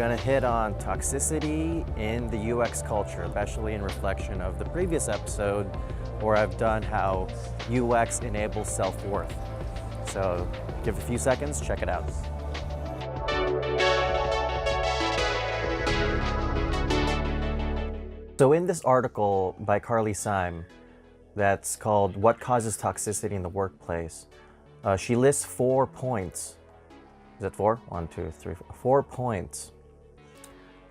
going to hit on toxicity in the UX culture, especially in reflection of the previous episode where I've done how UX enables self-worth. So give it a few seconds, check it out. So in this article by Carly Syme that's called What Causes Toxicity in the Workplace, she lists 4 points. Is it 4? 1, 2, 3, 4. 4 points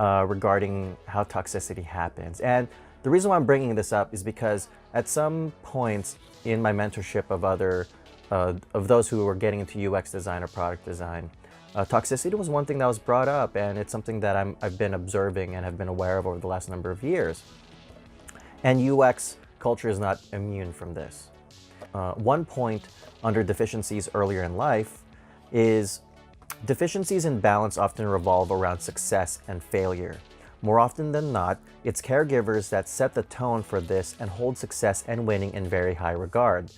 regarding how toxicity happens. And the reason why I'm bringing this up is because at some points in my mentorship of those who were getting into UX design or product design, toxicity was one thing that was brought up, and it's something that I've been observing and have been aware of over the last number of years. And UX culture is not immune from this. One point under deficiencies earlier in life is deficiencies in balance often revolve around success and failure. More often than not, it's caregivers that set the tone for this and hold success and winning in very high regard.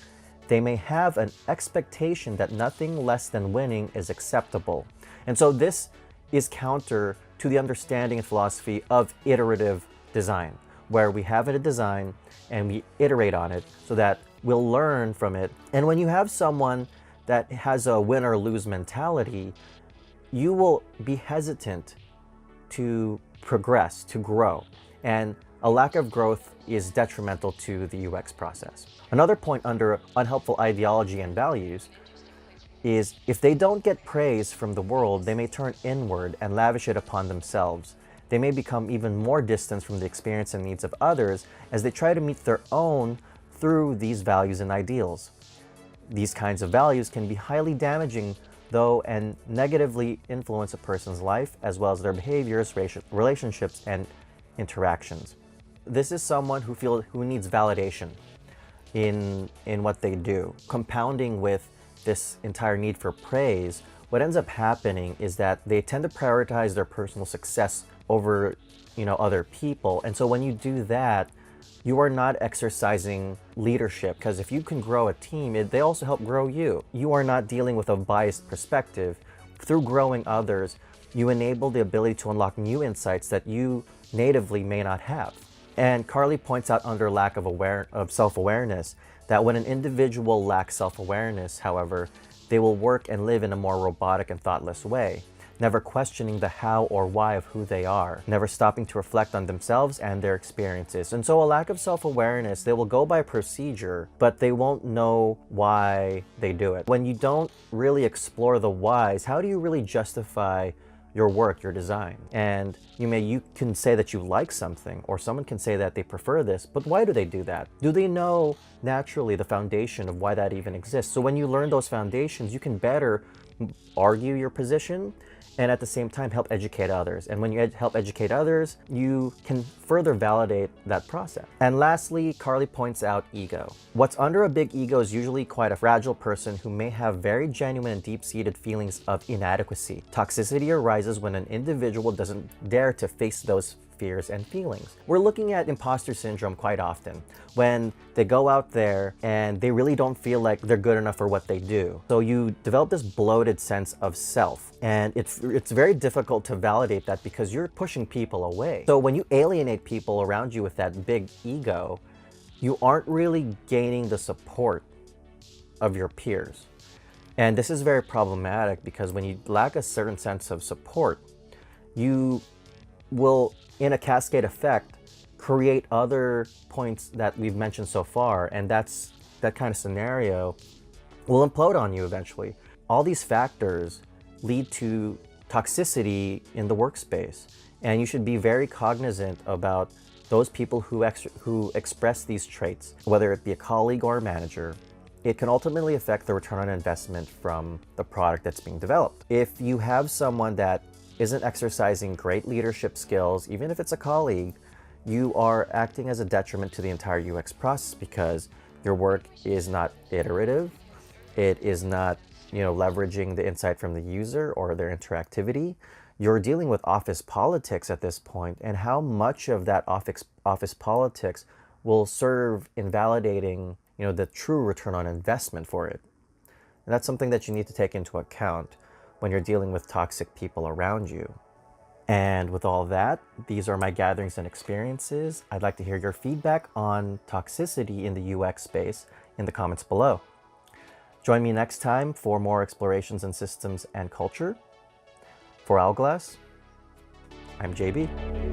They may have an expectation that nothing less than winning is acceptable. And so this is counter to the understanding and philosophy of iterative design, where we have a design and we iterate on it so that we'll learn from it. And when you have someone that has a win or lose mentality, you will be hesitant to progress, to grow. And a lack of growth is detrimental to the UX process. Another point under unhelpful ideology and values is if they don't get praise from the world, they may turn inward and lavish it upon themselves. They may become even more distant from the experience and needs of others as they try to meet their own through these values and ideals. These kinds of values can be highly damaging, though, and negatively influence a person's life as well as their behaviors, relationships, and interactions. This is someone who needs validation in what they do. Compounding with this entire need for praise, what ends up happening is that they tend to prioritize their personal success over, other people. And so when you do that, you are not exercising leadership, because if you can grow a team, they also help grow you. You are not dealing with a biased perspective. Through growing others, you enable the ability to unlock new insights that you natively may not have. And Carly points out under lack of self-awareness that when an individual lacks self-awareness, however, they will work and live in a more robotic and thoughtless way, never questioning the how or why of who they are, never stopping to reflect on themselves and their experiences. And so a lack of self-awareness, they will go by procedure, but they won't know why they do it. When you don't really explore the whys, how do you really justify your work, your design? And you can say that you like something, or someone can say that they prefer this, but why do they do that? Do they know naturally the foundation of why that even exists? So when you learn those foundations, you can better argue your position and at the same time help educate others. And when you help educate others, you can further validate that process. And lastly, Carly points out ego. What's under a big ego is usually quite a fragile person who may have very genuine and deep-seated feelings of inadequacy. Toxicity arises when an individual doesn't dare to face those fears and feelings. We're looking at imposter syndrome quite often when they go out there and they really don't feel like they're good enough for what they do. So you develop this bloated sense of self, and it's very difficult to validate that because you're pushing people away. So when you alienate people around you with that big ego, you aren't really gaining the support of your peers. And this is very problematic because when you lack a certain sense of support, you will, in a cascade effect, create other points that we've mentioned so far, and that kind of scenario will implode on you eventually. All these factors lead to toxicity in the workspace, and you should be very cognizant about those people who express these traits, whether it be a colleague or a manager. It can ultimately affect the return on investment from the product that's being developed. If you have someone that isn't exercising great leadership skills, even if it's a colleague, you are acting as a detriment to the entire UX process because your work is not iterative. It is not, leveraging the insight from the user or their interactivity. You're dealing with office politics at this point, and how much of that office politics will serve in validating, the true return on investment for it. And that's something that you need to take into account when you're dealing with toxic people around you. And with all that, these are my gatherings and experiences. I'd like to hear your feedback on toxicity in the UX space in the comments below. Join me next time for more explorations in systems and culture. For Hourglass, I'm JB.